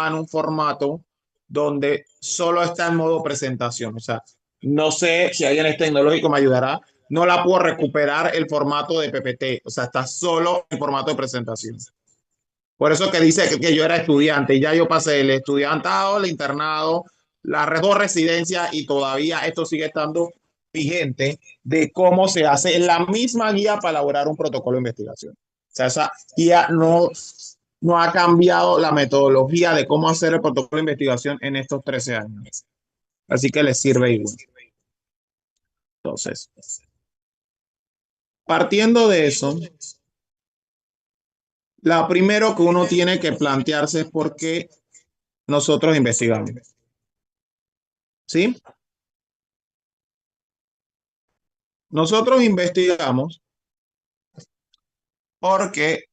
en un formato donde solo está en modo presentación. O sea, no sé si alguien es tecnológico me ayudará. No la puedo recuperar el formato de PPT. O sea, está solo en formato de presentación. Por eso que dice que yo era estudiante y ya yo pasé el estudiantado, el internado, las dos residencias y todavía esto sigue estando vigente de cómo se hace la misma guía para elaborar un protocolo de investigación. O sea, esa guía no ha cambiado la metodología de cómo hacer el protocolo de investigación en estos 13 años. Así que les sirve igual. Entonces, partiendo de eso, la primero que uno tiene que plantearse es por qué nosotros investigamos. ¿Sí? Nosotros investigamos porque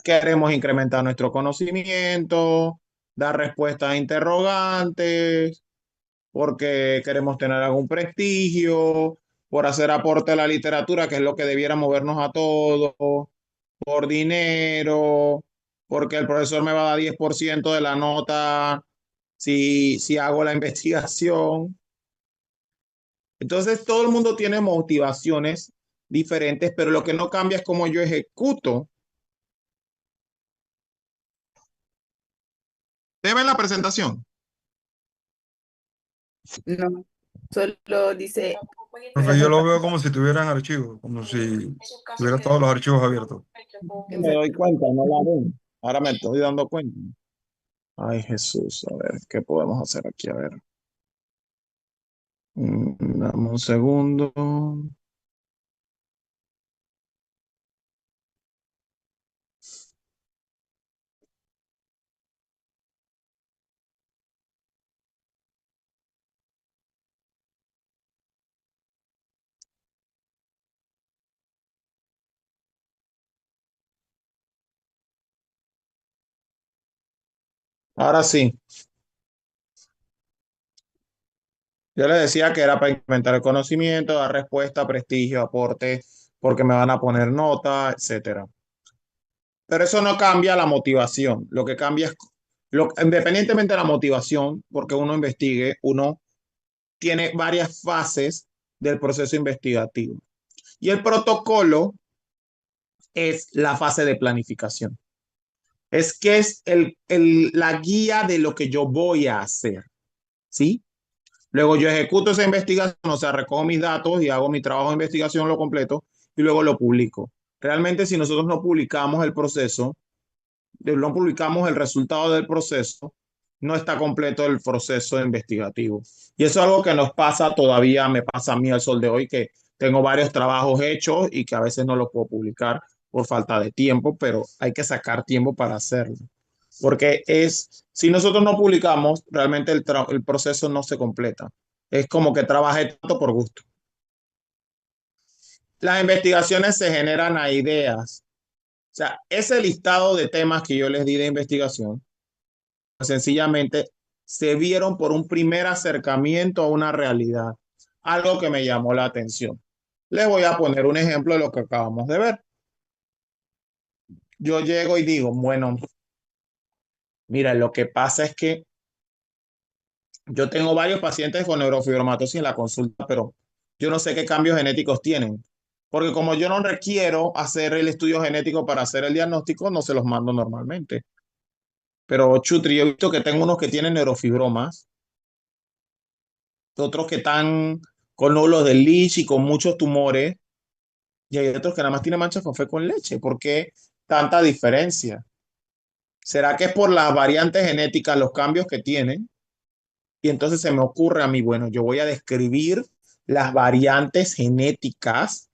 queremos incrementar nuestro conocimiento, dar respuestas a interrogantes, porque queremos tener algún prestigio, por hacer aporte a la literatura, que es lo que debiera movernos a todos, por dinero, porque el profesor me va a dar 10% de la nota si hago la investigación. Entonces, todo el mundo tiene motivaciones diferentes, pero lo que no cambia es cómo yo ejecuto. ¿Te ven la presentación? No, solo dice la Profe, yo lo prepa. veo como si tuvieran archivos, como si tuvieras todos los archivos abiertos. Me doy Exacto. cuenta, no la ven. Ahora me estoy dando cuenta. Ay, Jesús, a ver, ¿qué podemos hacer aquí? A ver. Dame un segundo. Ahora sí, yo les decía que era para incrementar el conocimiento, dar respuesta, prestigio, aporte, porque me van a poner nota, etcétera. Pero eso no cambia la motivación. Lo que cambia es, independientemente de la motivación, porque uno investigue, uno tiene varias fases del proceso investigativo. Y el protocolo es la fase de planificación. Es que es la guía de lo que yo voy a hacer, ¿sí? Luego yo ejecuto esa investigación, o sea, recojo mis datos y hago mi trabajo de investigación, lo completo y luego lo publico. Realmente, si nosotros no publicamos el proceso, no publicamos el resultado del proceso, no está completo el proceso investigativo. Y eso es algo que nos pasa todavía, me pasa a mí al sol de hoy, que tengo varios trabajos hechos y que a veces no los puedo publicar por falta de tiempo, pero hay que sacar tiempo para hacerlo. Porque si nosotros no publicamos, realmente el proceso no se completa. Es como que trabajé tanto por gusto. Las investigaciones se generan a ideas. O sea, ese listado de temas que yo les di de investigación sencillamente se vieron por un primer acercamiento a una realidad, algo que me llamó la atención. Les voy a poner un ejemplo de lo que acabamos de ver. Yo llego y digo, bueno, mira, lo que pasa es que yo tengo varios pacientes con neurofibromatosis en la consulta, pero yo no sé qué cambios genéticos tienen. Porque como yo no requiero hacer el estudio genético para hacer el diagnóstico, no se los mando normalmente. Pero Chutri, yo he visto que tengo unos que tienen neurofibromas, otros que están con nódulos de Leach y con muchos tumores, y hay otros que nada más tienen manchas café con leche. ¿Por qué tanta diferencia? ¿Será que es por las variantes genéticas, los cambios que tienen? Y entonces se me ocurre a mí, bueno, yo voy a describir las variantes genéticas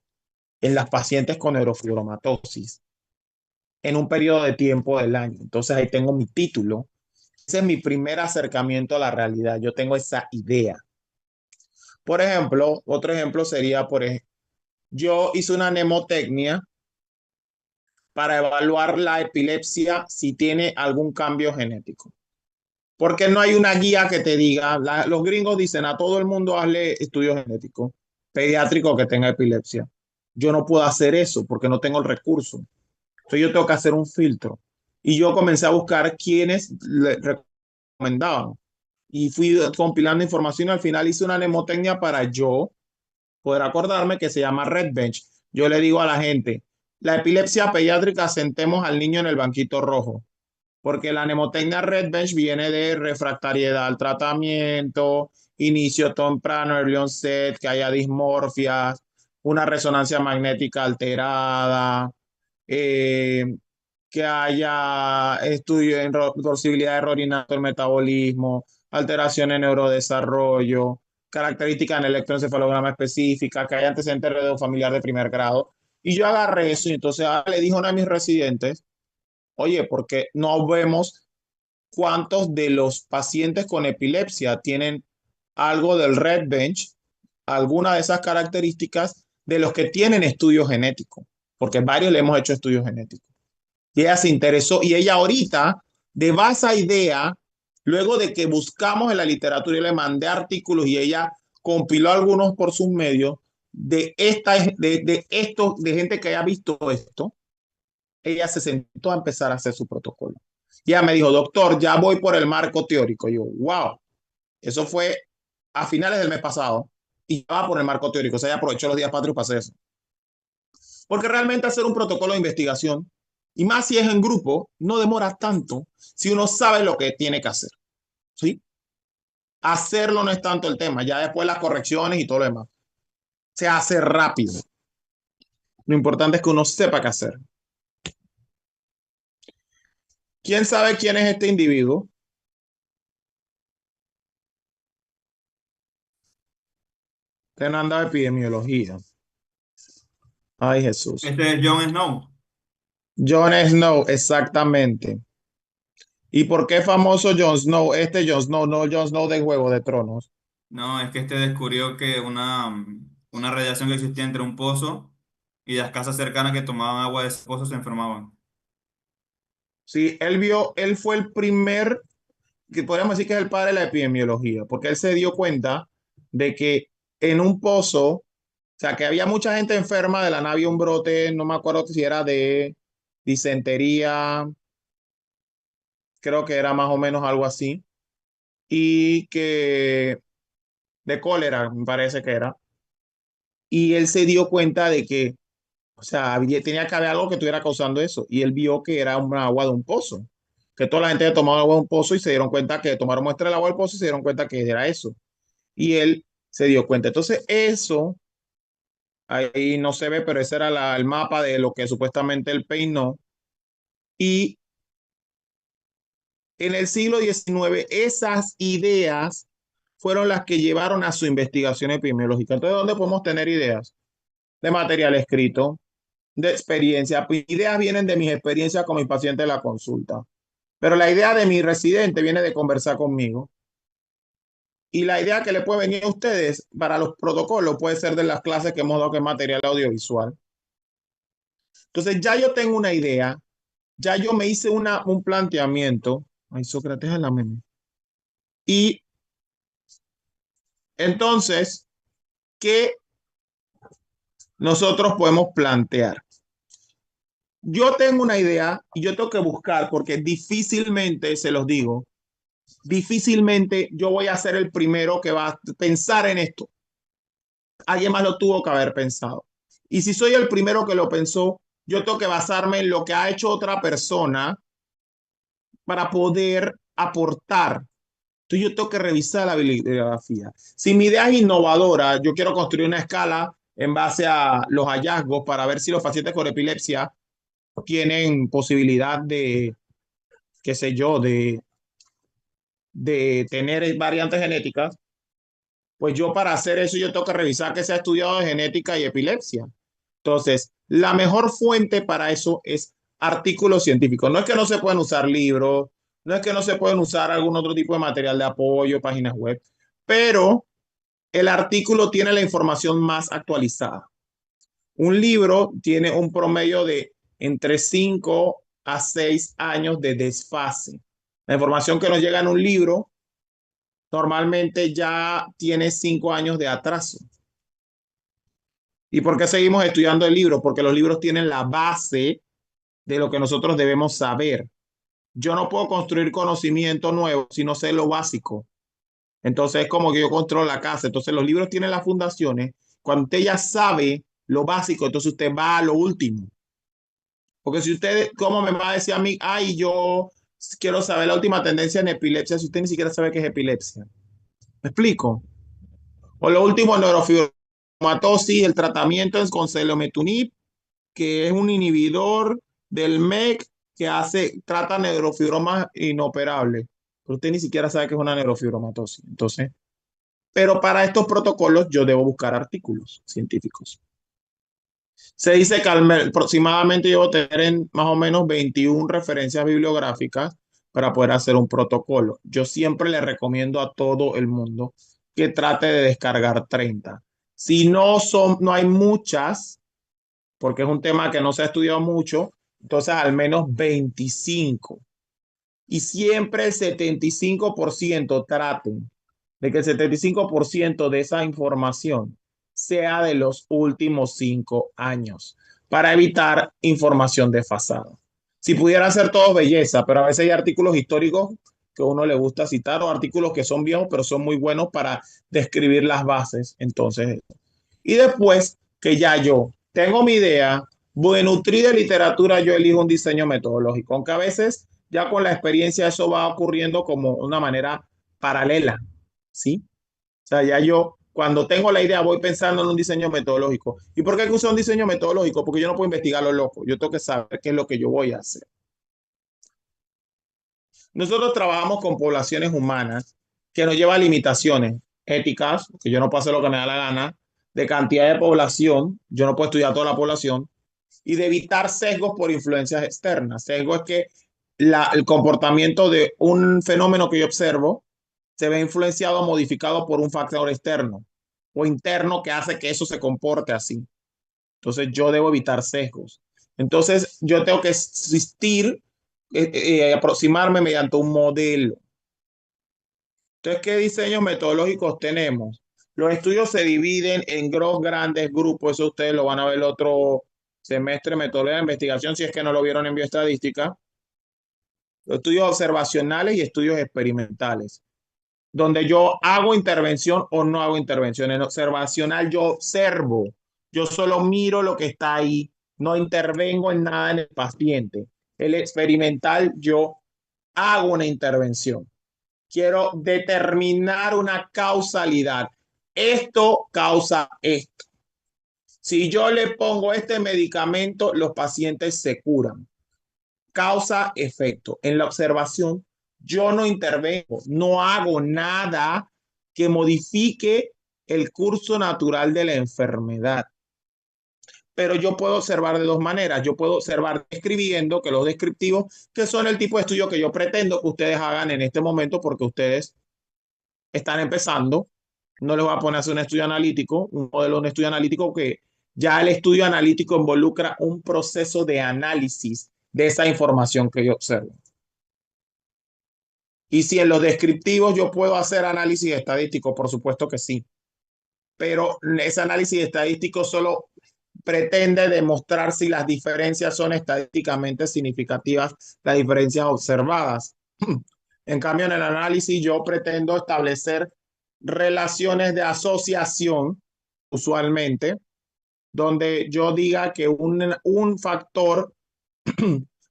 en las pacientes con neurofibromatosis en un periodo de tiempo del año. Entonces ahí tengo mi título. Ese es mi primer acercamiento a la realidad. Yo tengo esa idea. Por ejemplo, otro ejemplo sería, yo hice una mnemotecnia para evaluar la epilepsia si tiene algún cambio genético. Porque no hay una guía que te diga, los gringos dicen a todo el mundo hazle estudio genético pediátrico que tenga epilepsia. Yo no puedo hacer eso porque no tengo el recurso. Entonces yo tengo que hacer un filtro. y yo comencé a buscar quienes le recomendaban. Y fui compilando información y al final hice una mnemotecnia para yo poder acordarme que se llama Red Bench. Yo le digo a la gente, la epilepsia pediátrica, sentemos al niño en el banquito rojo, porque la mnemotecnia Red Bench viene de refractariedad al tratamiento, inicio temprano, early onset, que haya dismorfias, una resonancia magnética alterada, eh, que haya estudio en torsibilidad de error innato del metabolismo, alteración en neurodesarrollo, características en electroencefalograma específica, que haya antecedentes familiar de primer grado. Y yo agarré eso y entonces le dije a uno de mis residentes, oye, porque no vemos cuántos de los pacientes con epilepsia tienen algo del Red Bench, alguna de esas características de los que tienen estudios genéticos, porque varios le hemos hecho estudios genéticos. Y ella se interesó y ella ahorita, de base a idea, luego de que buscamos en la literatura y le mandé artículos y ella compiló algunos por sus medios de gente que haya visto esto, ella se sentó a empezar a hacer su protocolo. Y ella me dijo, doctor, ya voy por el marco teórico. Y yo, wow, eso fue a finales del mes pasado y ya va por el marco teórico. O sea, ella aprovechó los días patrios para hacer eso. Porque realmente hacer un protocolo de investigación, y más si es en grupo, no demora tanto si uno sabe lo que tiene que hacer. ¿Sí? Hacerlo no es tanto el tema, ya después las correcciones y todo lo demás. Se hace rápido. Lo importante es que uno sepa qué hacer. ¿Quién sabe quién es este individuo? Que no anda de epidemiología. Ay, Jesús. Este es Jon Snow. Jon Snow, exactamente. ¿Y por qué famoso Jon Snow? Este Jon Snow, no Jon Snow de Juego de Tronos. No, es que este descubrió que una radiación que existía entre un pozo y las casas cercanas que tomaban agua de ese pozo se enfermaban. Sí, él fue el primer, que podríamos decir que es el padre de la epidemiología, porque él se dio cuenta de que en un pozo, o sea, que había mucha gente enferma, de la nada había un brote, no me acuerdo si era de disentería, creo que era más o menos algo así, y que de cólera, me parece que era. Y él se dio cuenta de que, o sea, tenía que haber algo que estuviera causando eso. Y él vio que era un agua de un pozo, que toda la gente había tomado agua de un pozo y se dieron cuenta que tomaron muestra del agua del pozo y se dieron cuenta que era eso. Y él se dio cuenta. Entonces, eso, ahí no se ve, pero ese era el mapa de lo que supuestamente él peinó. Y en el siglo XIX, esas ideas fueron las que llevaron a su investigación epidemiológica. Entonces, ¿dónde podemos tener ideas? De material escrito, de experiencia. Pues, ideas vienen de mis experiencias con mis pacientes en la consulta. Pero la idea de mi residente viene de conversar conmigo. Y la idea que le puede venir a ustedes para los protocolos puede ser de las clases que hemos dado, que es material audiovisual. Entonces ya yo tengo una idea, ya yo me hice un planteamiento. Ay, Sócrates es la meme. Y entonces, ¿qué nosotros podemos plantear? Yo tengo una idea y yo tengo que buscar, porque difícilmente, se los digo, difícilmente yo voy a ser el primero que va a pensar en esto. Alguien más lo tuvo que haber pensado. Y si soy el primero que lo pensó, yo tengo que basarme en lo que ha hecho otra persona para poder aportar. Entonces yo tengo que revisar la bibliografía. Si mi idea es innovadora, yo quiero construir una escala en base a los hallazgos para ver si los pacientes con epilepsia tienen posibilidad de, qué sé yo, de tener variantes genéticas. Pues yo para hacer eso yo tengo que revisar que se ha estudiado de genética y epilepsia. Entonces, la mejor fuente para eso es artículos científicos. No es que no se pueden usar libros, no es que no se pueden usar algún otro tipo de material de apoyo, páginas web, pero el artículo tiene la información más actualizada. Un libro tiene un promedio de entre 5 a 6 años de desfase. La información que nos llega en un libro normalmente ya tiene 5 años de atraso. ¿Y por qué seguimos estudiando el libro? Porque los libros tienen la base de lo que nosotros debemos saber. Yo no puedo construir conocimiento nuevo si no sé lo básico. Entonces es como que yo controlo la casa. Entonces los libros tienen las fundaciones. Cuando usted ya sabe lo básico, entonces usted va a lo último. Porque si usted, ¿cómo me va a decir a mí, ay, yo quiero saber la última tendencia en epilepsia si usted ni siquiera sabe qué es epilepsia? ¿Me explico? O lo último, neurofibromatosis, el tratamiento es con selometunib, que es un inhibidor del MEC que trata neurofibromas inoperables. Pero usted ni siquiera sabe qué es una neurofibromatosis. Entonces, pero para estos protocolos yo debo buscar artículos científicos. Se dice que aproximadamente yo voy a tener en más o menos 21 referencias bibliográficas para poder hacer un protocolo. Yo siempre le recomiendo a todo el mundo que trate de descargar 30. Si no hay muchas, porque es un tema que no se ha estudiado mucho, entonces al menos 25. Y siempre el 75% traten de que el 75% de esa información sea de los últimos 5 años para evitar información desfasada. Si pudiera ser todo belleza, pero a veces hay artículos históricos que a uno le gusta citar o artículos que son viejos, pero son muy buenos para describir las bases. Entonces, y después que ya yo tengo mi idea, voy a nutrir de literatura, yo elijo un diseño metodológico, aunque a veces ya con la experiencia eso va ocurriendo como una manera paralela, ¿sí? O sea, ya yo cuando tengo la idea voy pensando en un diseño metodológico. ¿Y por qué uso un diseño metodológico? Porque yo no puedo investigar lo loco, yo tengo que saber qué es lo que yo voy a hacer. Nosotros trabajamos con poblaciones humanas que nos lleva a limitaciones éticas, que yo no puedo hacer lo que me da la gana, de cantidad de población, yo no puedo estudiar toda la población, y de evitar sesgos por influencias externas. Sesgo es que el comportamiento de un fenómeno que yo observo se ve influenciado o modificado por un factor externo o interno que hace que eso se comporte así. Entonces yo debo evitar sesgos. Entonces yo tengo que existir, aproximarme mediante un modelo. Entonces, ¿qué diseños metodológicos tenemos? Los estudios se dividen en grandes grupos, eso ustedes lo van a ver el otro semestre, metodología de investigación, si es que no lo vieron en bioestadística. Los estudios observacionales y estudios experimentales, donde yo hago intervención o no hago intervención. En observacional yo observo, yo solo miro lo que está ahí, no intervengo en nada en el paciente. El experimental yo hago una intervención. Quiero determinar una causalidad. Esto causa esto. Si yo le pongo este medicamento, los pacientes se curan. Causa-efecto. En la observación, yo no intervengo, no hago nada que modifique el curso natural de la enfermedad. Pero yo puedo observar de dos maneras. Yo puedo observar describiendo, que los descriptivos, que son el tipo de estudio que yo pretendo que ustedes hagan en este momento porque ustedes están empezando. No les voy a poner a hacer un estudio analítico, un modelo de un estudio analítico que ya el estudio analítico involucra un proceso de análisis de esa información que yo observo. Y si en los descriptivos yo puedo hacer análisis estadístico, por supuesto que sí. Pero ese análisis estadístico solo pretende demostrar si las diferencias son estadísticamente significativas, las diferencias observadas. En cambio, en el análisis yo pretendo establecer relaciones de asociación, usualmente, donde yo diga que un factor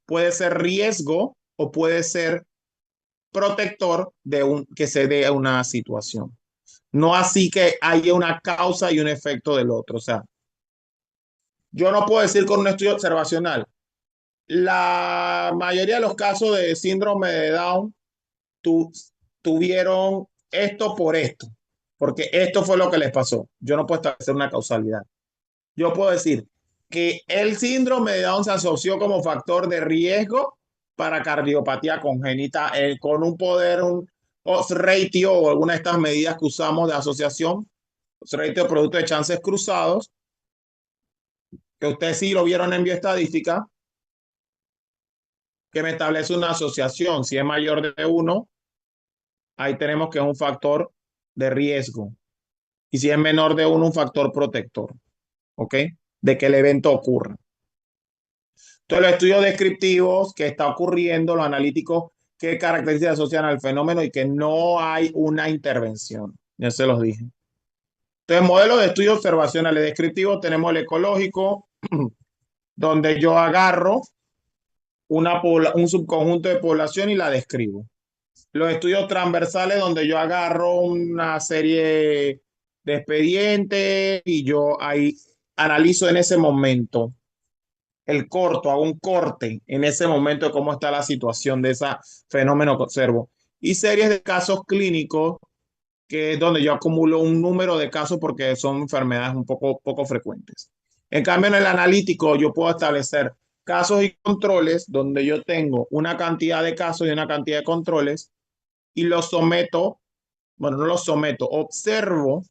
puede ser riesgo o puede ser protector de que se dé una situación. No así que haya una causa y un efecto del otro. O sea, yo no puedo decir con un estudio observacional, la mayoría de los casos de síndrome de Down tuvieron esto por esto, porque esto fue lo que les pasó. Yo no puedo establecer una causalidad. Yo puedo decir que el síndrome de Down se asoció como factor de riesgo para cardiopatía congénita con un poder, un odds ratio o alguna de estas medidas que usamos de asociación, odds ratio producto de chances cruzados, que ustedes sí lo vieron en bioestadística, que me establece una asociación. Si es mayor de 1, ahí tenemos que es un factor de riesgo. Y si es menor de 1, un factor protector. ¿Ok? De que el evento ocurra. Entonces, los estudios descriptivos que está ocurriendo, los analíticos, qué características asocian al fenómeno y que no hay una intervención. Ya se los dije. Entonces, modelos de estudio observacionales descriptivos, tenemos el ecológico, donde yo agarro un subconjunto de población y la describo. Los estudios transversales, donde yo agarro una serie de expedientes y yo ahí analizo en ese momento el corto, hago un corte en ese momento de cómo está la situación de ese fenómeno que observo. Y series de casos clínicos, que es donde yo acumulo un número de casos porque son enfermedades un poco frecuentes. En cambio, en el analítico yo puedo establecer casos y controles donde yo tengo una cantidad de casos y una cantidad de controles y los someto, bueno, no los someto, observo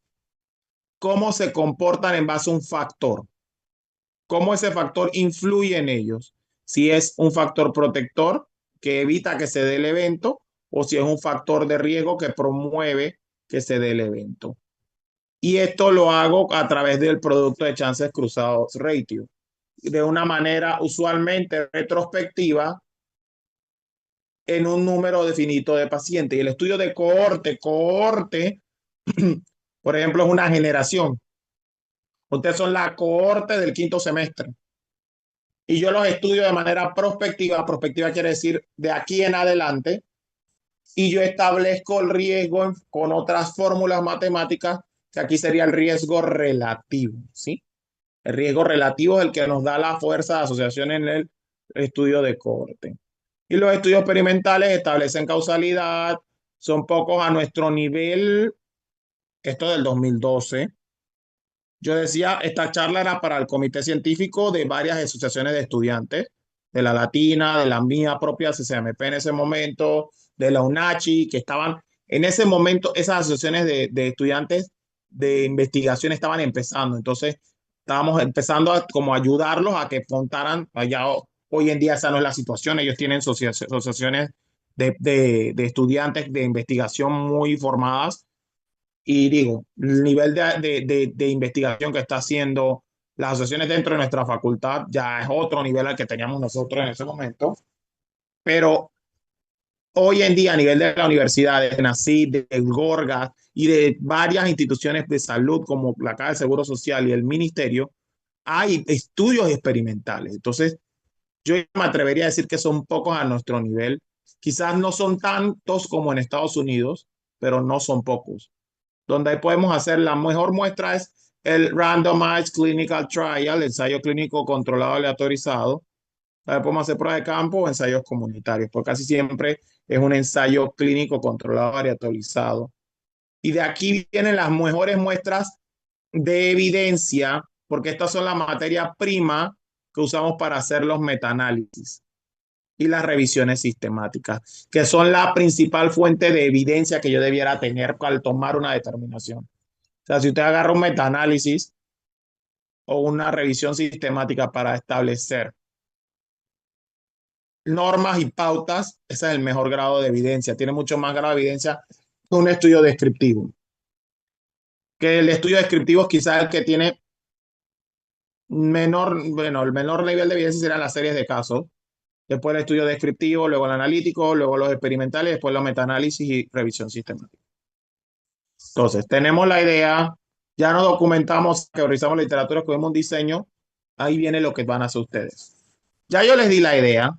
cómo se comportan en base a un factor, cómo ese factor influye en ellos, si es un factor protector que evita que se dé el evento o si es un factor de riesgo que promueve que se dé el evento. Y esto lo hago a través del producto de chances cruzados ratio, de una manera usualmente retrospectiva en un número definito de pacientes. Y el estudio de cohorte, por ejemplo, es una generación. Ustedes son la cohorte del quinto semestre. Y yo los estudio de manera prospectiva. Prospectiva quiere decir de aquí en adelante. Y yo establezco el riesgo con otras fórmulas matemáticas, que aquí sería el riesgo relativo, ¿sí? El riesgo relativo es el que nos da la fuerza de asociación en el estudio de cohorte. Y los estudios experimentales establecen causalidad, son pocos a nuestro nivel. Esto del 2012. Yo decía, esta charla era para el comité científico de varias asociaciones de estudiantes, de la Latina, de la mía propia, CCMP en ese momento, de la UNACHI, que estaban en ese momento, esas asociaciones de estudiantes de investigación estaban empezando. Entonces, estábamos empezando a como ayudarlos a que contaran, allá hoy en día esa no es la situación, ellos tienen asociaciones de estudiantes de investigación muy formadas y digo, el nivel de investigación que está haciendo las asociaciones dentro de nuestra facultad ya es otro nivel al que teníamos nosotros en ese momento, pero hoy en día a nivel de la universidad, de NACID, del Gorgas y de varias instituciones de salud como la Caja de Seguro Social y el Ministerio, hay estudios experimentales. Entonces, yo me atrevería a decir que son pocos a nuestro nivel. Quizás no son tantos como en Estados Unidos, pero no son pocos. Donde ahí podemos hacer la mejor muestra es el Randomized Clinical Trial, el ensayo clínico controlado aleatorizado. Ahí podemos hacer pruebas de campo o ensayos comunitarios, porque casi siempre es un ensayo clínico controlado aleatorizado. Y de aquí vienen las mejores muestras de evidencia, porque estas son la materia prima que usamos para hacer los metaanálisis y las revisiones sistemáticas, que son la principal fuente de evidencia que yo debiera tener al tomar una determinación. O sea, si usted agarra un metaanálisis o una revisión sistemática para establecer normas y pautas, ese es el mejor grado de evidencia. Tiene mucho más grado de evidencia que un estudio descriptivo. Que el estudio descriptivo es quizás el que tiene menor, bueno, el menor nivel de evidencia serán las series de casos. Después el estudio descriptivo, luego el analítico, luego los experimentales, después los metaanálisis y revisión sistemática. Entonces, tenemos la idea, ya nos documentamos, teorizamos literatura, escogimos un diseño, ahí viene lo que van a hacer ustedes. Ya yo les di la idea.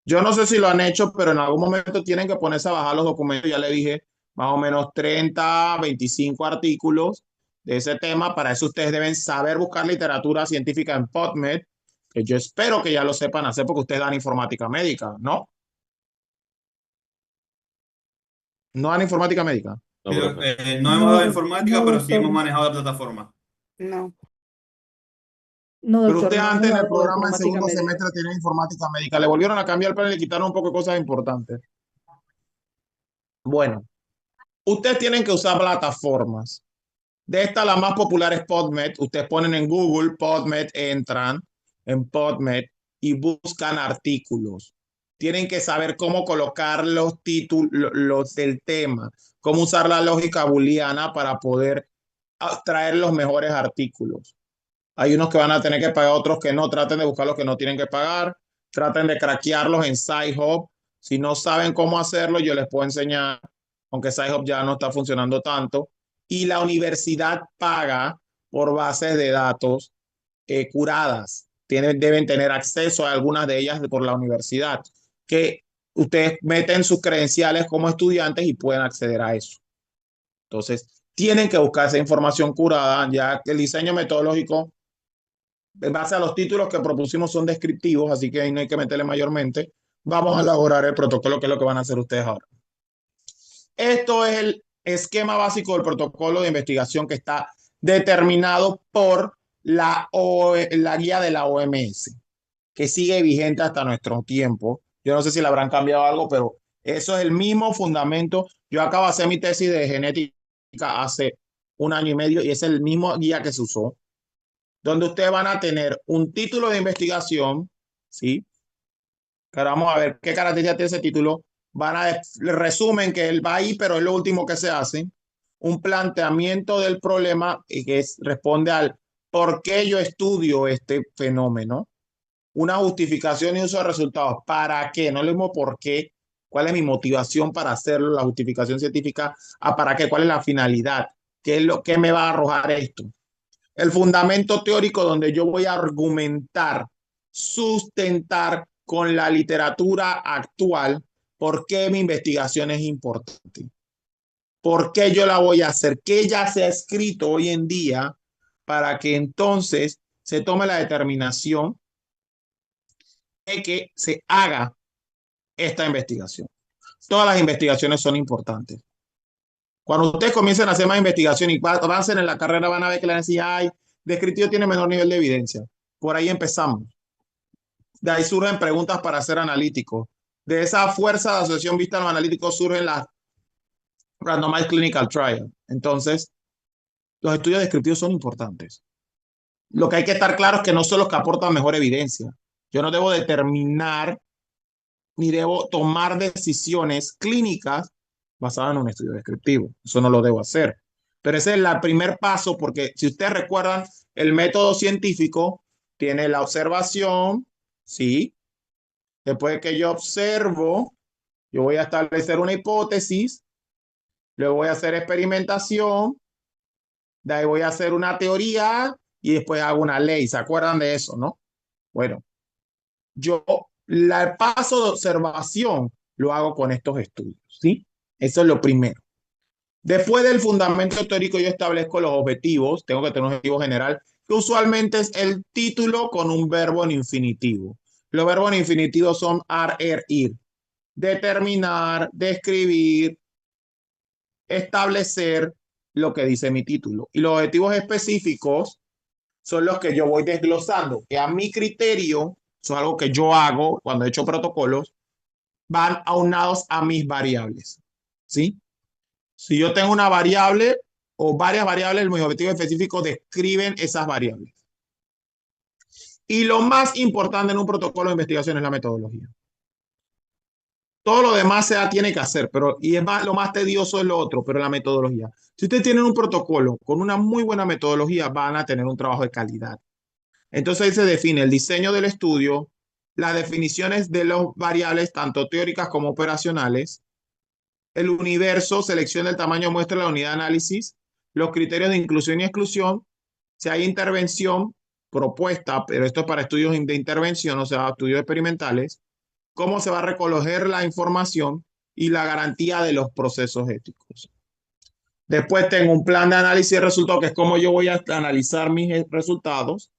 Yo no sé si lo han hecho, pero en algún momento tienen que ponerse a bajar los documentos. Ya le dije, más o menos 30, 25 artículos de ese tema. Para eso ustedes deben saber buscar literatura científica en PubMed, que yo espero que ya lo sepan hacer porque ustedes dan informática médica, ¿no? No dan informática médica. No, Pero, profe. no hemos dado No, informática, no, pero sí hemos doctor. manejado la plataforma. No, no, Pero doctor, ustedes no hemos antes en el dado programa de informática segundo médica. semestre tienen informática médica. Le volvieron a cambiar el plan y le quitaron un poco de cosas importantes. Bueno, ustedes tienen que usar plataformas. De estas, la más popular es PubMed. Ustedes ponen en Google PubMed, entran en PubMed y buscan artículos. Tienen que saber cómo colocar los títulos, los del tema, cómo usar la lógica booleana para poder traer los mejores artículos. Hay unos que van a tener que pagar, otros que no. Traten de buscar los que no tienen que pagar. Traten de craquearlos en Sci-Hub. Si no saben cómo hacerlo, yo les puedo enseñar, aunque Sci-Hub ya no está funcionando tanto. Y la universidad paga por bases de datos curadas. Deben tener acceso a algunas de ellas por la universidad, que ustedes meten sus credenciales como estudiantes y pueden acceder a eso. Entonces, tienen que buscar esa información curada, ya que el diseño metodológico, en base a los títulos que propusimos, son descriptivos, así que ahí no hay que meterle mayormente. Vamos a elaborar el protocolo, que es lo que van a hacer ustedes ahora. Esto es el esquema básico del protocolo de investigación que está determinado por la guía de la OMS, que sigue vigente hasta nuestro tiempo. Yo no sé si le habrán cambiado algo, pero eso es el mismo fundamento. Yo acabo de hacer mi tesis de genética hace 1 año y medio y es el mismo guía que se usó, donde ustedes van a tener un título de investigación, ¿sí? Pero vamos a ver qué características tiene ese título. Van a resumen que él va ahí, pero es lo último que se hace. Un planteamiento del problema que responde al por qué yo estudio este fenómeno. Una justificación y uso de resultados. ¿Para qué? No le digo por qué. ¿Cuál es mi motivación para hacerlo? La justificación científica. ¿Para qué? ¿Cuál es la finalidad? ¿Qué es lo que me va a arrojar esto? El fundamento teórico donde yo voy a argumentar, sustentar con la literatura actual por qué mi investigación es importante. ¿Por qué yo la voy a hacer? ¿Qué ya se ha escrito hoy en día para que entonces se tome la determinación de que se haga esta investigación? Todas las investigaciones son importantes. Cuando ustedes comiencen a hacer más investigación y avancen en la carrera, van a ver que la necesidad hay descriptivo tiene menor nivel de evidencia. Por ahí empezamos. De ahí surgen preguntas para ser analíticos. De esa fuerza de asociación vista a los analíticos surgen las randomized clinical trials. Entonces, los estudios descriptivos son importantes. Lo que hay que estar claro es que no son los que aportan mejor evidencia. Yo no debo determinar ni debo tomar decisiones clínicas basadas en un estudio descriptivo. Eso no lo debo hacer. Pero ese es el primer paso, porque si ustedes recuerdan, el método científico tiene la observación, ¿sí? Después que yo observo, yo voy a establecer una hipótesis, luego voy a hacer experimentación, de ahí voy a hacer una teoría y después hago una ley. ¿Se acuerdan de eso, no? Bueno, yo el paso de observación lo hago con estos estudios, ¿sí? Eso es lo primero. Después del fundamento teórico, yo establezco los objetivos. Tengo que tener un objetivo general, que usualmente es el título con un verbo en infinitivo. Los verbos en infinitivo son ar, ir. Determinar, describir, establecer lo que dice mi título. Y los objetivos específicos son los que yo voy desglosando, que a mi criterio, eso es algo que yo hago cuando he hecho protocolos, van aunados a mis variables, ¿sí? Si yo tengo una variable o varias variables, mis objetivos específicos describen esas variables. Y lo más importante en un protocolo de investigación es la metodología. Todo lo demás se tiene que hacer, pero lo más tedioso es lo otro, pero la metodología. Si ustedes tienen un protocolo con una muy buena metodología, van a tener un trabajo de calidad. Entonces ahí se define el diseño del estudio, las definiciones de las variables, tanto teóricas como operacionales, el universo, selección del tamaño muestra la unidad de análisis, los criterios de inclusión y exclusión, si hay intervención propuesta, pero esto es para estudios de intervención, o sea, estudios experimentales, cómo se va a recoger la información y la garantía de los procesos éticos. Después tengo un plan de análisis de resultados, que es cómo yo voy a analizar mis resultados,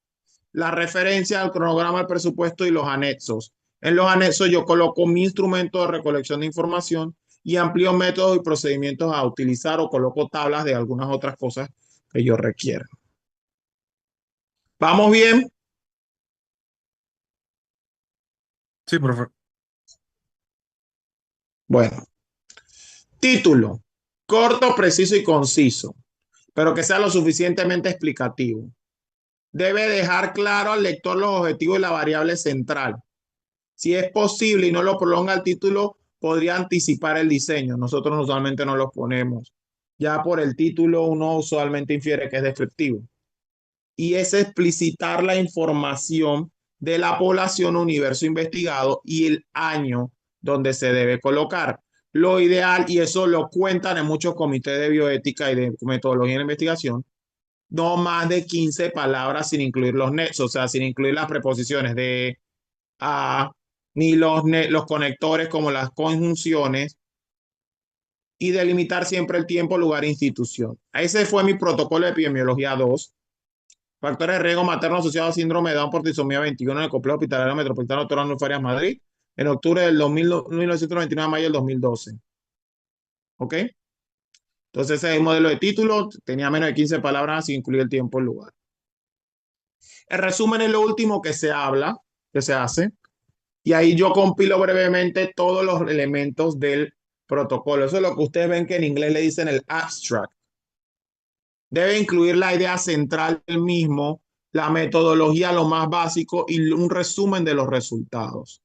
la referencia al cronograma, al presupuesto y los anexos. En los anexos yo coloco mi instrumento de recolección de información y amplío métodos y procedimientos a utilizar o coloco tablas de algunas otras cosas que yo requiera. ¿Vamos bien? Sí, profe. Bueno, título, corto, preciso y conciso, pero que sea lo suficientemente explicativo. Debe dejar claro al lector los objetivos y la variable central. Si es posible y no lo prolonga el título, podría anticipar el diseño. Nosotros usualmente no lo ponemos. Ya por el título uno usualmente infiere que es descriptivo. y es explicitar la información de la población universo investigado y el año donde se debe colocar. Lo ideal, y eso lo cuentan en muchos comités de bioética y de metodología de investigación, no más de 15 palabras sin incluir los nexos, o sea, sin incluir las preposiciones de a, ni los conectores como las conjunciones, y delimitar siempre el tiempo, lugar e institución. Ese fue mi protocolo de epidemiología 2. Factores de riesgo materno asociados a síndrome de Down por trisomía 21 en el complejo hospitalario metropolitano Dr. Arnulfo Arias Madrid, en octubre del 1929 a mayo del 2012. ¿Ok? Entonces ese es el modelo de título, tenía menos de 15 palabras sin incluir el tiempo y el lugar. El resumen es lo último que se habla, que se hace, y ahí yo compilo brevemente todos los elementos del protocolo. Eso es lo que ustedes ven que en inglés le dicen el abstract. Debe incluir la idea central del mismo, la metodología, lo más básico y un resumen de los resultados.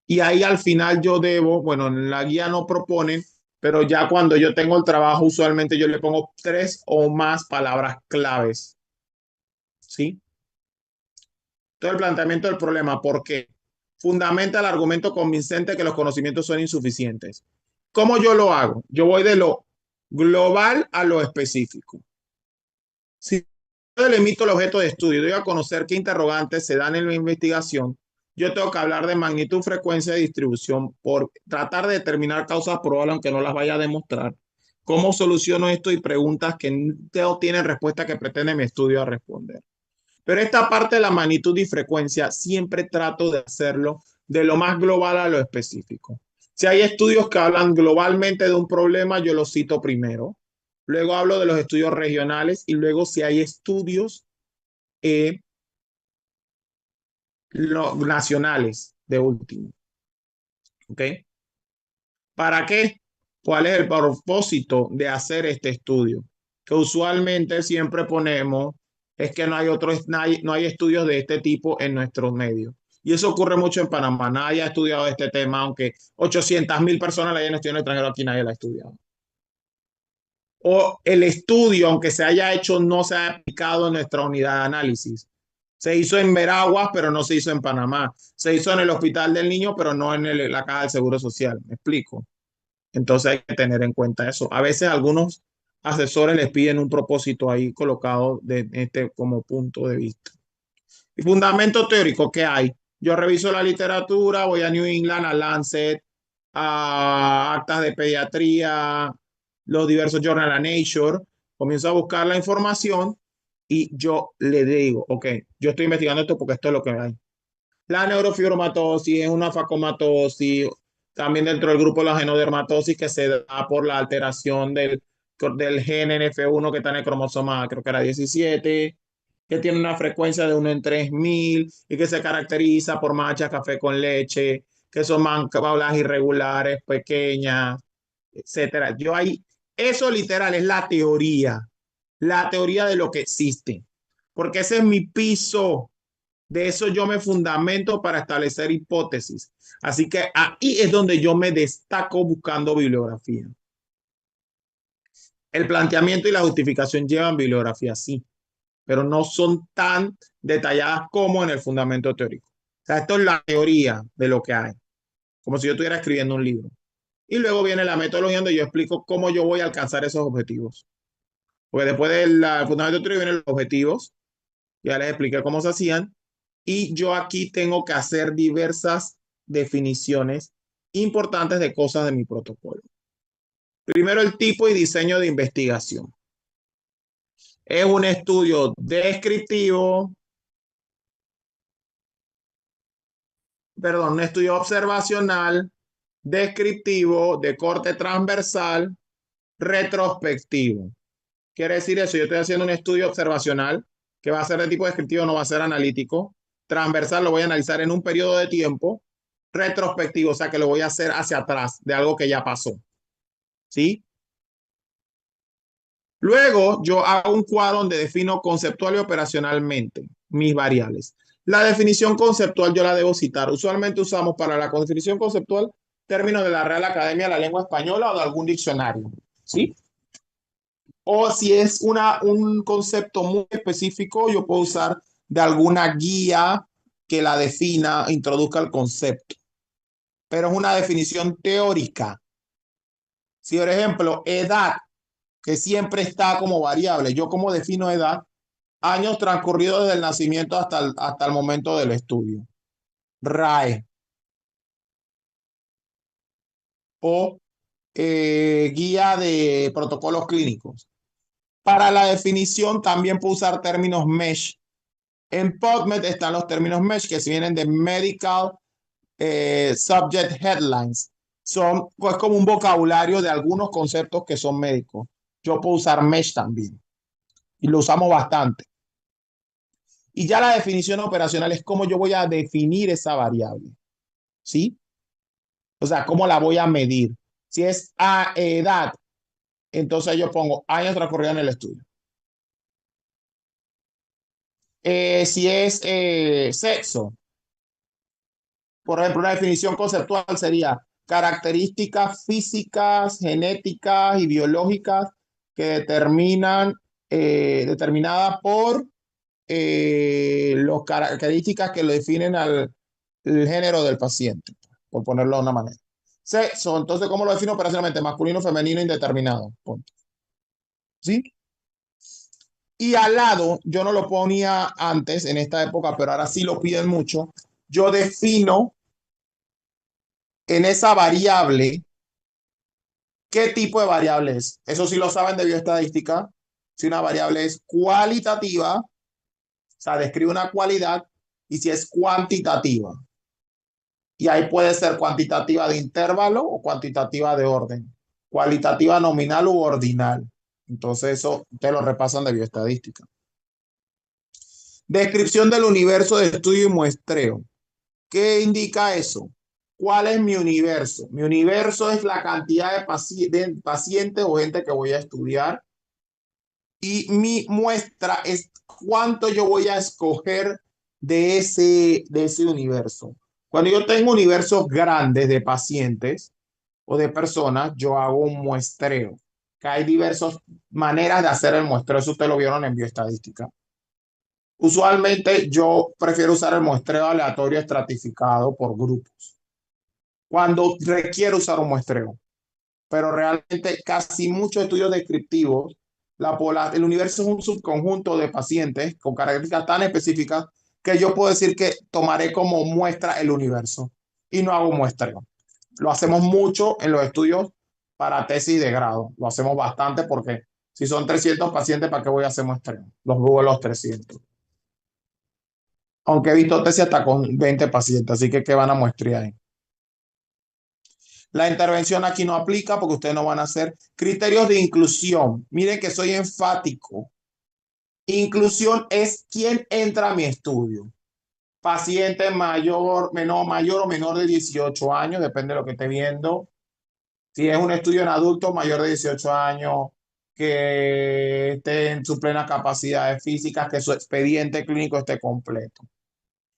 Y ahí al final yo debo, bueno, en la guía no proponen, pero ya cuando yo tengo el trabajo, usualmente yo le pongo 3 o más palabras claves. ¿Sí? Todo el planteamiento del problema, ¿por qué? Fundamenta el argumento convincente que los conocimientos son insuficientes. ¿Cómo yo lo hago? Yo voy de lo global a lo específico. Si yo delimito el objeto de estudio y doy a conocer qué interrogantes se dan en la investigación, yo tengo que hablar de magnitud, frecuencia y distribución por tratar de determinar causas probables, aunque no las vaya a demostrar. ¿Cómo soluciono esto? Y preguntas que no tienen respuesta que pretende mi estudio a responder. Pero esta parte de la magnitud y frecuencia siempre trato de hacerlo de lo más global a lo específico. Si hay estudios que hablan globalmente de un problema, yo los cito primero. Luego hablo de los estudios regionales y luego si hay estudios nacionales de último. ¿Ok? ¿Para qué? ¿Cuál es el propósito de hacer este estudio? Que usualmente siempre ponemos es que no hay estudios de este tipo en nuestros medios. Y eso ocurre mucho en Panamá. Nadie ha estudiado este tema, aunque 800,000 personas la hayan estudiado en el extranjero, aquí nadie la ha estudiado. O el estudio, aunque se haya hecho, no se ha aplicado en nuestra unidad de análisis. Se hizo en Veraguas, pero no se hizo en Panamá. Se hizo en el Hospital del Niño, pero no en la Caja del Seguro Social. ¿Me explico? Entonces hay que tener en cuenta eso. A veces algunos asesores les piden un propósito ahí colocado de este como punto de vista. Y fundamento teórico, ¿qué hay? Yo reviso la literatura, voy a New England, a Lancet, a actas de pediatría, los diversos journals, a Nature, comienzo a buscar la información y yo le digo, ok, yo estoy investigando esto porque esto es lo que hay. La neurofibromatosis es una facomatosis, también dentro del grupo de la genodermatosis que se da por la alteración del gen NF1 que está en el cromosoma, creo que era 17, que tiene una frecuencia de 1 en 3,000 y que se caracteriza por manchas café con leche, que son manchas irregulares, pequeñas, etcétera. Yo ahí, eso literal es la teoría de lo que existe, porque ese es mi piso. De eso yo me fundamento para establecer hipótesis. Así que ahí es donde yo me destaco buscando bibliografía. El planteamiento y la justificación llevan bibliografía, sí, pero no son tan detalladas como en el fundamento teórico. O sea, esto es la teoría de lo que hay, como si yo estuviera escribiendo un libro. Y luego viene la metodología donde yo explico cómo yo voy a alcanzar esos objetivos. Porque después del fundamento teórico vienen los objetivos. Ya les expliqué cómo se hacían. Y yo aquí tengo que hacer diversas definiciones importantes de cosas de mi protocolo. Primero, el tipo y diseño de investigación. Es un estudio descriptivo, un estudio observacional, descriptivo, de corte transversal, retrospectivo. Quiere decir eso, yo estoy haciendo un estudio observacional que va a ser de tipo descriptivo, no va a ser analítico. Transversal lo voy a analizar en un periodo de tiempo. Retrospectivo, o sea que lo voy a hacer hacia atrás de algo que ya pasó. ¿Sí? Luego yo hago un cuadro donde defino conceptual y operacionalmente mis variables. La definición conceptual yo la debo citar. Usualmente usamos para la definición conceptual términos de la Real Academia de la Lengua Española o de algún diccionario. ¿Sí? O si es un concepto muy específico, yo puedo usar de alguna guía que la defina, introduzca el concepto. Pero es una definición teórica. Si, por ejemplo, edad, que siempre está como variable, ¿yo cómo defino edad? Años transcurridos desde el nacimiento hasta el momento del estudio. RAE. O guía de protocolos clínicos. Para la definición también puedo usar términos MESH. En PubMed están los términos MESH que vienen de Medical Subject Headlines. Son pues como un vocabulario de algunos conceptos que son médicos. Yo puedo usar MESH también y lo usamos bastante. Y ya la definición operacional es cómo yo voy a definir esa variable. ¿Sí? O sea, cómo la voy a medir. Si es a edad, entonces yo pongo años transcurridos en el estudio. Si es sexo, por ejemplo, una definición conceptual sería características físicas, genéticas y biológicas que determinadas por las características que lo definen el género del paciente, por ponerlo de una manera. Sexo, entonces, ¿cómo lo defino operacionalmente? Masculino, femenino, indeterminado. Punto. ¿Sí? Y al lado, yo no lo ponía antes en esta época, pero ahora sí lo piden mucho. Yo defino en esa variable qué tipo de variable es. Eso sí lo saben de bioestadística. Si una variable es cualitativa, o sea, describe una cualidad, y si es cuantitativa. Y ahí puede ser cuantitativa de intervalo o cuantitativa de orden. Cualitativa nominal u ordinal. Entonces eso te lo repasan de bioestadística. Descripción del universo de estudio y muestreo. ¿Qué indica eso? ¿Cuál es mi universo? Mi universo es la cantidad de pacientes o gente que voy a estudiar. Y mi muestra es cuánto yo voy a escoger de ese universo. Cuando yo tengo universos grandes de pacientes o de personas, yo hago un muestreo. Que hay diversas maneras de hacer el muestreo. Eso ustedes lo vieron en bioestadística. Usualmente yo prefiero usar el muestreo aleatorio estratificado por grupos. Cuando requiero usar un muestreo. Pero realmente casi muchos estudios descriptivos, el universo es un subconjunto de pacientes con características tan específicas que yo puedo decir que tomaré como muestra el universo y no hago muestreo. Lo hacemos mucho en los estudios para tesis de grado. Lo hacemos bastante porque si son 300 pacientes, ¿para qué voy a hacer muestreo? Los veo los 300. Aunque he visto tesis hasta con 20 pacientes, así que ¿qué van a muestrear ahí? La intervención aquí no aplica porque ustedes no van a hacer criterios de inclusión. Miren que soy enfático. Inclusión es quién entra a mi estudio. Paciente mayor o menor de 18 años, depende de lo que esté viendo. Si es un estudio en adultos mayor de 18 años, que esté en sus plenas capacidades físicas, que su expediente clínico esté completo.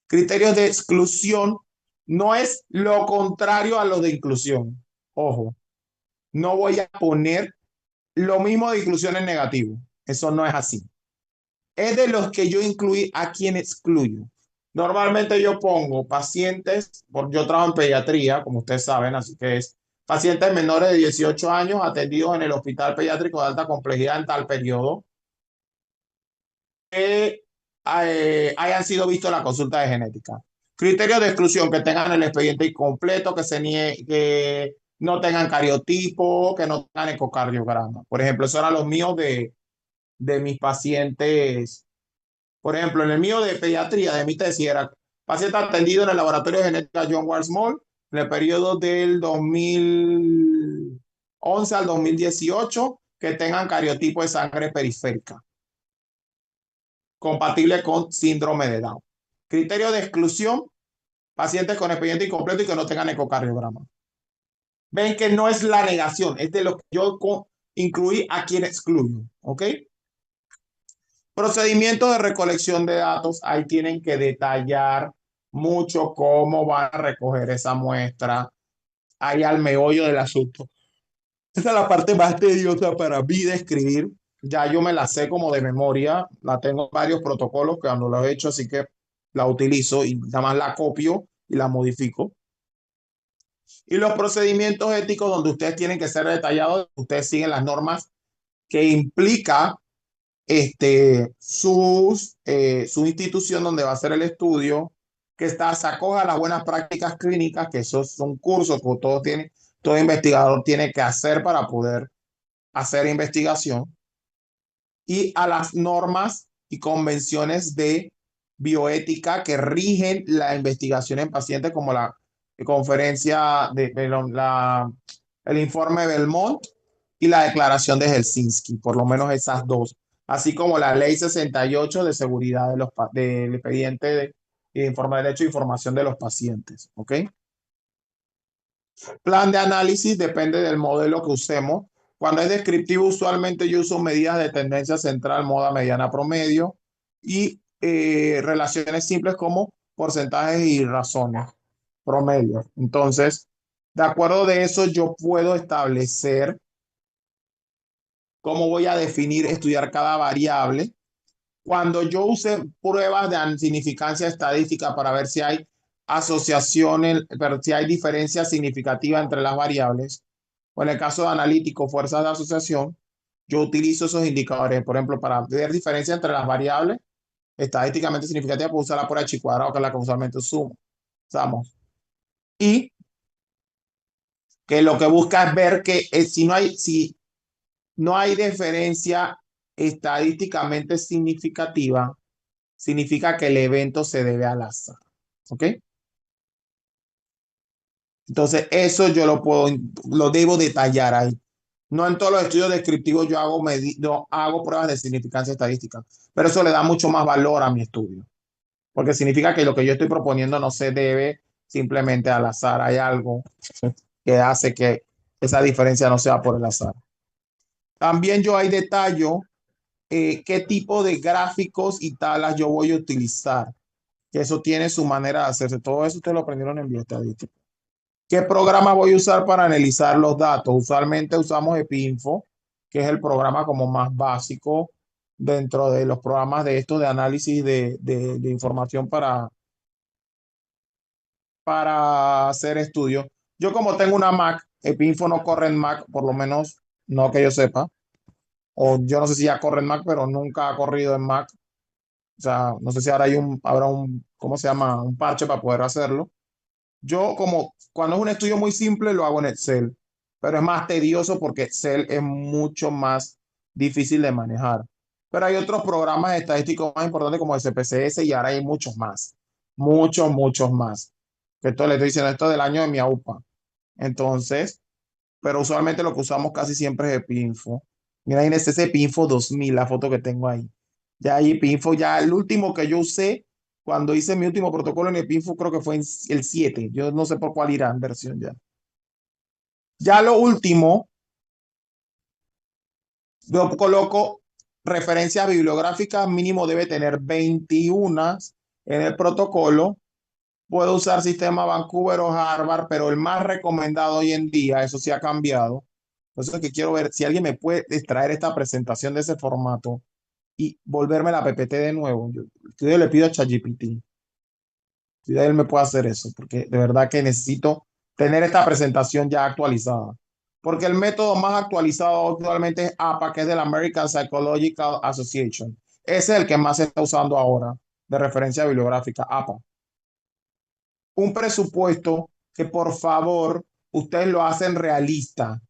Criterios de exclusión no es lo contrario a lo de inclusión. Ojo, no voy a poner lo mismo de inclusión en negativo. Eso no es así. Es de los que yo incluí a quien excluyo. Normalmente yo pongo pacientes, yo trabajo en pediatría, como ustedes saben, así que es pacientes menores de 18 años atendidos en el hospital pediátrico de alta complejidad en tal periodo que hayan sido vistos en la consulta de genética. Criterios de exclusión: que tengan el expediente incompleto, que no tengan cariotipo, que no tengan ecocardiograma. Por ejemplo, esos eran los míos de mis pacientes. Por ejemplo, en el mío de pediatría, de mi tesis, era paciente atendido en el laboratorio de genética John Ward Moll en el periodo del 2011 al 2018, que tengan cariotipo de sangre periférica compatible con síndrome de Down. Criterio de exclusión: pacientes con expediente incompleto y que no tengan ecocardiograma. Ven que no es la negación, es de lo que yo incluí a quien excluyo. ¿Ok? Procedimiento de recolección de datos. Ahí tienen que detallar mucho cómo van a recoger esa muestra. Ahí al meollo del asunto. Esa es la parte más tediosa para mí de escribir, ya yo me la sé como de memoria, la tengo en varios protocolos que cuando lo he hecho, así que la utilizo y nada más la copio y la modifico. Y los procedimientos éticos donde ustedes tienen que ser detallados, ustedes siguen las normas que implica su institución donde va a ser el estudio, que se acoja a las buenas prácticas clínicas, que esos son cursos que todo investigador tiene que hacer para poder hacer investigación, y a las normas y convenciones de bioética que rigen la investigación en pacientes, como la conferencia el informe Belmont y la declaración de Helsinki, por lo menos esas dos, así como la ley 68 de seguridad del expediente de informe de derecho e información de los pacientes. ¿Ok? Plan de análisis depende del modelo que usemos. Cuando es descriptivo, usualmente yo uso medidas de tendencia central, moda, mediana, promedio y relaciones simples como porcentajes y razones, promedio. Entonces, de acuerdo de eso, yo puedo establecer cómo voy a definir, estudiar cada variable. Cuando yo use pruebas de significancia estadística para ver si hay asociaciones, pero si hay diferencias significativas entre las variables, o en el caso de analítico, fuerzas de asociación, yo utilizo esos indicadores. Por ejemplo, para ver diferencia entre las variables estadísticamente significativas, puedo usar la prueba de chi cuadrado, que es la que usualmente usamos. Y que lo que busca es ver que si no hay diferencia estadísticamente significativa, significa que el evento se debe al azar. ¿Ok? Entonces, eso yo lo debo detallar ahí. No en todos los estudios descriptivos yo hago pruebas de significancia estadística, pero eso le da mucho más valor a mi estudio, porque significa que lo que yo estoy proponiendo no se debe simplemente al azar. Hay algo que hace que esa diferencia no sea por el azar. También yo ahí detallo qué tipo de gráficos y tablas yo voy a utilizar, que eso tiene su manera de hacerse. Todo eso ustedes lo aprendieron en bioestadística. ¿Qué programa voy a usar para analizar los datos? Usualmente usamos EPINFO, que es el programa como más básico dentro de los programas de estos de análisis de información para hacer estudios. Yo como tengo una Mac, EPINFO no corre en Mac, por lo menos no que yo sepa. O yo no sé si ya corre en Mac, pero nunca ha corrido en Mac. O sea, no sé si ahora habrá un, ¿cómo se llama? Un parche para poder hacerlo. Yo como cuando es un estudio muy simple lo hago en Excel, pero es más tedioso porque Excel es mucho más difícil de manejar. Pero hay otros programas estadísticos más importantes como el SPSS y ahora hay muchos más. Que esto le estoy diciendo esto del año de mi AUPA. Entonces, pero usualmente lo que usamos casi siempre es EPINFO. Mira, ahí ese EPINFO 2000, la foto que tengo ahí. Ya ahí EPINFO, ya el último que yo usé cuando hice mi último protocolo en EPINFO, creo que fue en el 7. Yo no sé por cuál irá en versión ya. Ya lo último, yo coloco referencias bibliográficas, mínimo debe tener 21 en el protocolo. Puedo usar sistema Vancouver o Harvard, pero el más recomendado hoy en día, eso sí ha cambiado. Por eso es que quiero ver si alguien me puede extraer esta presentación de ese formato y volverme la PPT de nuevo. Yo le pido a ChatGPT si él me puede hacer eso, porque de verdad que necesito tener esta presentación ya actualizada. Porque el método más actualizado actualmente es APA, que es de la American Psychological Association. Ese es el que más se está usando ahora de referencia bibliográfica, APA. Un presupuesto que por favor ustedes lo hacen realista.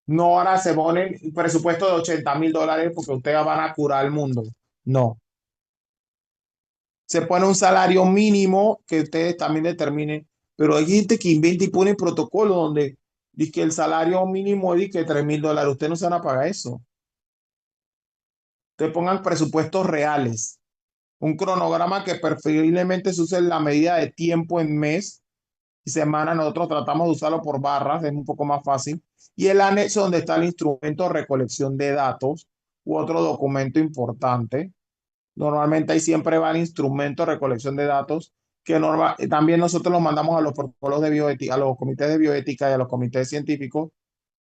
No ahora se ponen un presupuesto de $80,000 porque ustedes van a curar el mundo. No. Se pone un salario mínimo que ustedes también determinen, pero hay gente que inventa y pone protocolo donde dice que el salario mínimo es de $3,000. Ustedes no se van a pagar eso. Ustedes pongan presupuestos reales. Un cronograma que preferiblemente se use en la medida de tiempo en mes y semana. Nosotros tratamos de usarlo por barras, es un poco más fácil. Y el anexo donde está el instrumento de recolección de datos u otro documento importante. Normalmente ahí siempre va el instrumento de recolección de datos que también nosotros los mandamos a los protocolos de bioética, a los comités de bioética y a los comités científicos,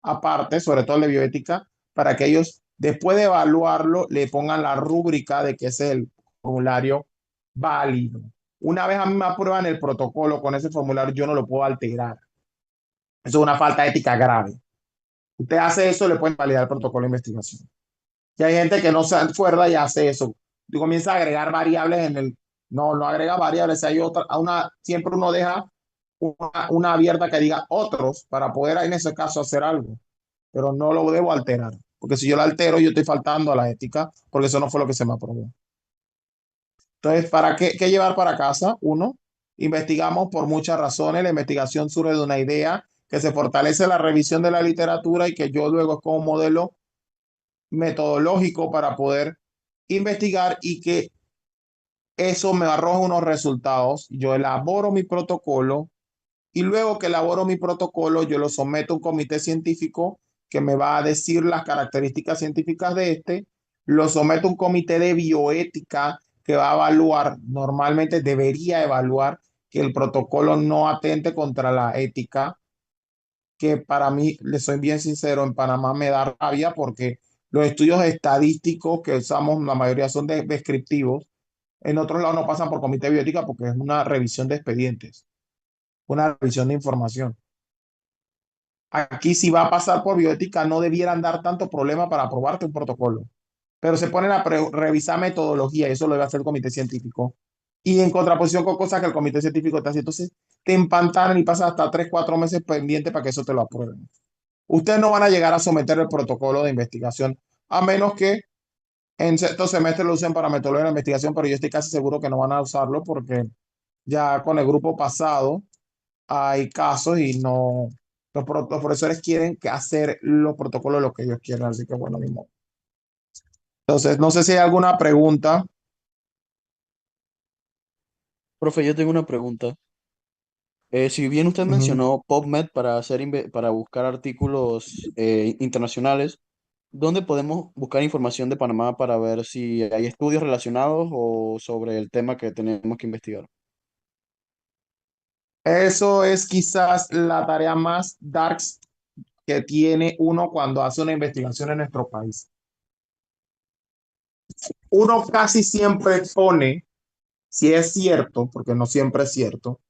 aparte, sobre todo el de bioética, para que ellos después de evaluarlo, le pongan la rúbrica de que ese es el formulario válido. Una vez a mí me aprueban el protocolo con ese formulario, yo no lo puedo alterar. Eso es una falta ética grave. Usted hace eso, le pueden validar el protocolo de investigación. Y hay gente que no se acuerda y hace eso. Y comienza a agregar variables en el... No, no agrega variables. Hay otra, siempre uno deja una abierta que diga otros para poder en ese caso hacer algo. Pero no lo debo alterar. Porque si yo lo altero, yo estoy faltando a la ética, porque eso no fue lo que se me aprobó. Entonces, ¿para qué llevar para casa? Uno, investigamos por muchas razones. La investigación surge de una idea que se fortalece la revisión de la literatura y que yo luego como modelo metodológico para poder investigar y que eso me arroja unos resultados. Yo elaboro mi protocolo y luego que elaboro mi protocolo, yo lo someto a un comité científico que me va a decir las características científicas de este. Lo someto a un comité de bioética que va a evaluar, normalmente debería evaluar que el protocolo no atente contra la ética, que para mí, le soy bien sincero, en Panamá me da rabia porque los estudios estadísticos que usamos, la mayoría son descriptivos. En otros lados no pasan por comité de bioética porque es una revisión de expedientes, una revisión de información. Aquí si va a pasar por bioética no debieran dar tanto problema para aprobarte un protocolo, pero se ponen a revisar metodología y eso lo debe hacer el comité científico. Y en contraposición con cosas que el comité científico está haciendo, entonces te empantanan y pasas hasta 3, 4 meses pendiente para que eso te lo aprueben. Ustedes no van a llegar a someter el protocolo de investigación a menos que en cierto semestre lo usen para metodología de investigación, pero yo estoy casi seguro que no van a usarlo porque ya con el grupo pasado hay casos y no, los profesores quieren que hacer los protocolos lo que ellos quieran, así que bueno, ni modo. Entonces, no sé si hay alguna pregunta. Profe, yo tengo una pregunta. Si bien usted Ujú. mencionó PubMed para para buscar artículos internacionales, ¿dónde podemos buscar información de Panamá para ver si hay estudios relacionados o sobre el tema que tenemos que investigar? Eso es quizás la tarea más darks que tiene uno cuando hace una investigación en nuestro país. Uno casi siempre pone, si es cierto, porque no siempre es cierto,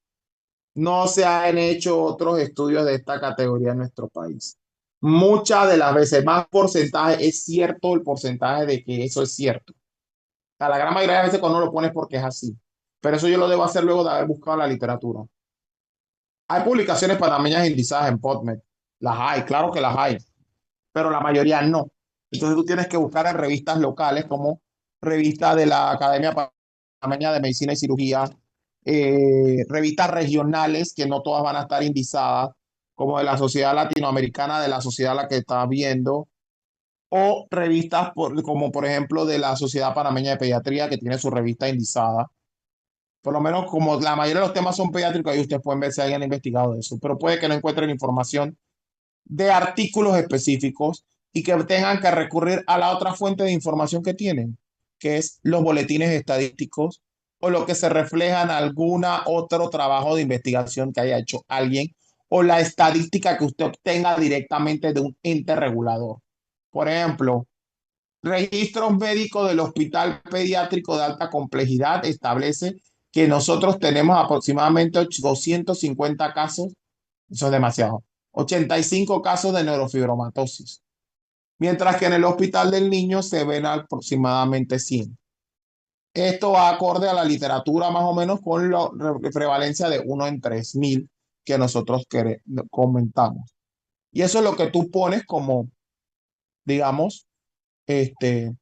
no se han hecho otros estudios de esta categoría en nuestro país. Muchas de las veces, más porcentaje, es cierto el porcentaje de que eso es cierto. A la gran mayoría de veces cuando no lo pones porque es así. Pero eso yo lo debo hacer luego de haber buscado la literatura. Hay publicaciones panameñas indizadas en PubMed. Las hay, claro que las hay, pero la mayoría no. Entonces tú tienes que buscar en revistas locales como revista de la Academia Panameña de Medicina y Cirugía, revistas regionales que no todas van a estar indizadas, como de la Sociedad Latinoamericana, de la sociedad a la que estás viendo, o revistas como por ejemplo de la Sociedad Panameña de Pediatría, que tiene su revista indizada. Por lo menos como la mayoría de los temas son pediátricos, ahí ustedes pueden ver si alguien ha investigado eso, pero puede que no encuentren información de artículos específicos y que tengan que recurrir a la otra fuente de información que tienen, que es los boletines estadísticos o lo que se refleja en alguna otro trabajo de investigación que haya hecho alguien o la estadística que usted obtenga directamente de un ente regulador. Por ejemplo, registros médicos del Hospital Pediátrico de Alta Complejidad establece que nosotros tenemos aproximadamente 250 casos, eso es demasiado, 85 casos de neurofibromatosis, mientras que en el Hospital del Niño se ven aproximadamente 100. Esto va acorde a la literatura más o menos con la prevalencia de 1 en 3.000 que nosotros comentamos. Y eso es lo que tú pones como, digamos, este,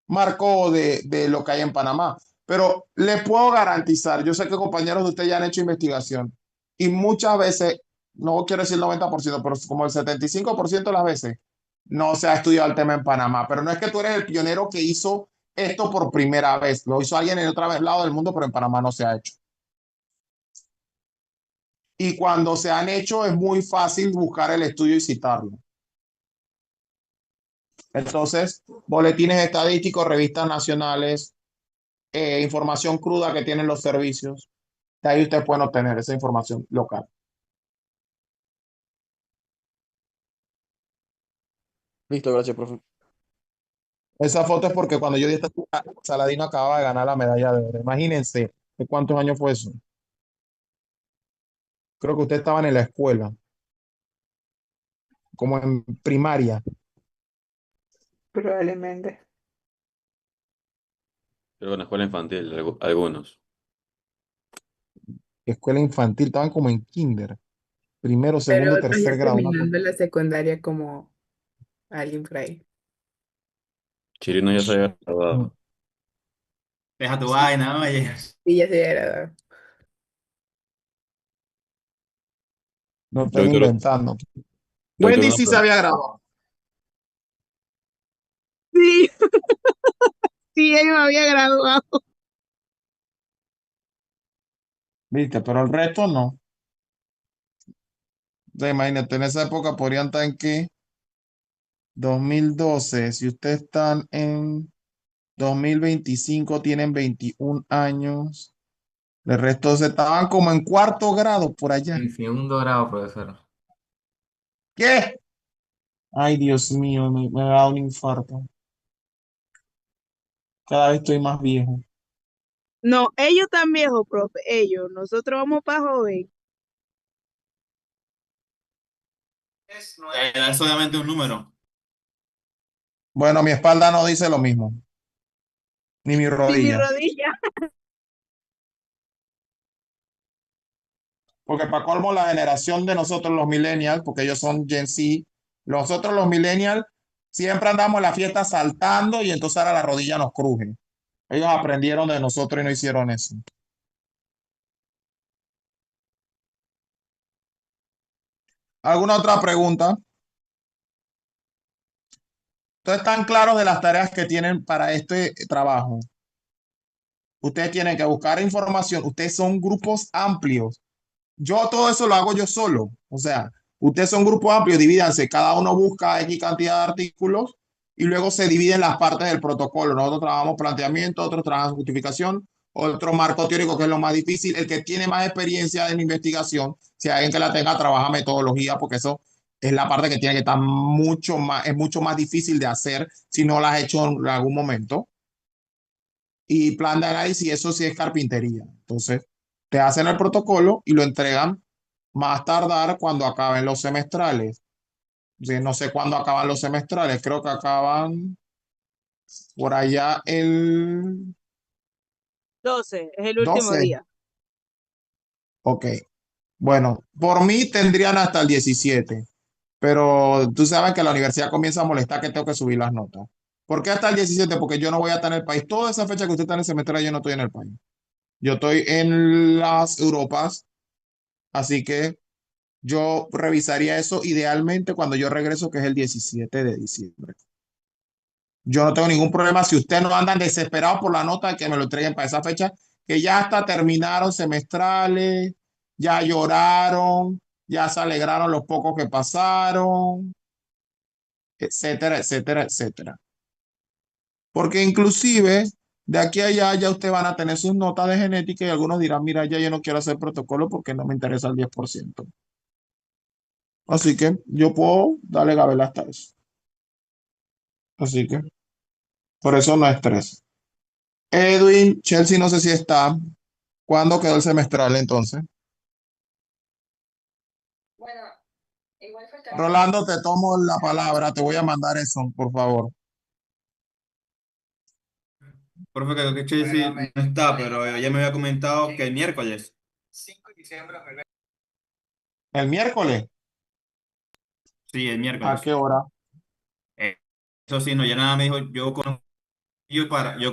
marco de lo que hay en Panamá. Pero les puedo garantizar, yo sé que compañeros de ustedes ya han hecho investigación y muchas veces, no quiero decir el 90%, pero como el 75% de las veces, no se ha estudiado el tema en Panamá. Pero no es que tú eres el pionero que hizo esto por primera vez, lo hizo alguien en otro lado del mundo, pero en Panamá no se ha hecho. Y cuando se han hecho es muy fácil buscar el estudio y citarlo. Entonces, boletines estadísticos, revistas nacionales, información cruda que tienen los servicios. De ahí ustedes pueden obtener esa información local. Listo, gracias, profe. Esa foto es porque cuando yo di esta, Saladino acababa de ganar la medalla de oro. Imagínense, ¿de cuántos años fue eso? Creo que ustedes estaban en la escuela, como en primaria. Probablemente. Creo que en la escuela infantil, algunos. Escuela infantil, estaban como en kinder, primero, Pero segundo, otros tercer ya grado. Una cosa. terminando la secundaria como alguien por ahí. Chirino ya se había Mm, graduado. Deja tu vaina, oye. Y ya se había graduado. no estén Doctor, inventando. doctor, Wendy una sí se pregunta. había graduado. Sí, sí, ella me había graduado. ¿Viste? Pero el resto no. O imagínate, en esa época podrían estar en qué, 2012. Si ustedes están en 2025, tienen 21 años. El resto se estaban como en cuarto grado por allá. En segundo grado, profesor. ¿Qué? Ay, Dios mío, me ha dado un infarto. Cada vez estoy más viejo. No, ellos están viejos, profe, ellos. Nosotros vamos para joven. La edad es solamente un número. Bueno, mi espalda no dice lo mismo, ni mi Ni mi rodilla. rodilla. Porque para colmo la generación de nosotros los millennials, porque ellos son Gen Z, nosotros los millennials siempre andamos en la fiesta saltando y entonces ahora la rodilla nos cruje. Ellos aprendieron de nosotros y no hicieron eso. ¿Alguna otra pregunta? ¿Ustedes están claros de las tareas que tienen para este trabajo? Ustedes tienen que buscar información. Ustedes son grupos amplios. Yo todo eso lo hago yo solo. O sea, ustedes son grupos amplios, divídanse. Cada uno busca X cantidad de artículos y luego se dividen las partes del protocolo. Nosotros trabajamos planteamiento, otros trabajan justificación, otro marco teórico, que es lo más difícil. El que tiene más experiencia en investigación, si hay alguien que la tenga, trabaja metodología, porque eso es la parte que tiene que estar mucho más, es mucho más difícil de hacer si no la has hecho en algún momento. Y plan de análisis, eso sí es carpintería. Entonces, te hacen el protocolo y lo entregan más tardar cuando acaben los semestrales. Sí, no sé cuándo acaban los semestrales, creo que acaban por allá el 12, es el último 12. día. Ok, bueno, por mí tendrían hasta el 17, pero tú sabes que la universidad comienza a molestar que tengo que subir las notas. ¿Por qué hasta el 17? Porque yo no voy a estar en el país. Toda esa fecha que usted está en el semestre, yo no estoy en el país. Yo estoy en las Europas, así que yo revisaría eso idealmente cuando yo regreso, que es el 17 de diciembre. Yo no tengo ningún problema si ustedes no andan desesperados por la nota que me lo entreguen para esa fecha, que ya hasta terminaron semestrales, ya lloraron, ya se alegraron los pocos que pasaron, etcétera, etcétera, etcétera. Porque inclusive de aquí a allá ya ustedes van a tener sus notas de genética y algunos dirán, mira, ya yo no quiero hacer protocolo porque no me interesa el 10%. Así que yo puedo darle gabela hasta eso. Así que por eso no estrés. Edwin, Chelsea no sé si está. ¿Cuándo quedó el semestral entonces? Rolando, te tomo la palabra, te voy a mandar eso, por favor. Profe, creo que Chelsea no está, pero ella me había comentado que el miércoles. ¿El miércoles? Sí, el ¿A miércoles. qué hora? Eh, Eso sí, no, ya nada me dijo, yo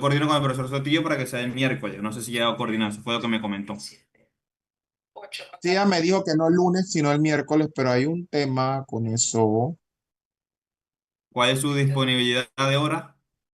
coordino con el profesor Sotillo para que sea el miércoles. No sé si ya va a coordinar, eso fue lo que me comentó. Sí, ella me dijo que no el lunes, sino el miércoles, pero hay un tema con eso. ¿Cuál es su disponibilidad de hora?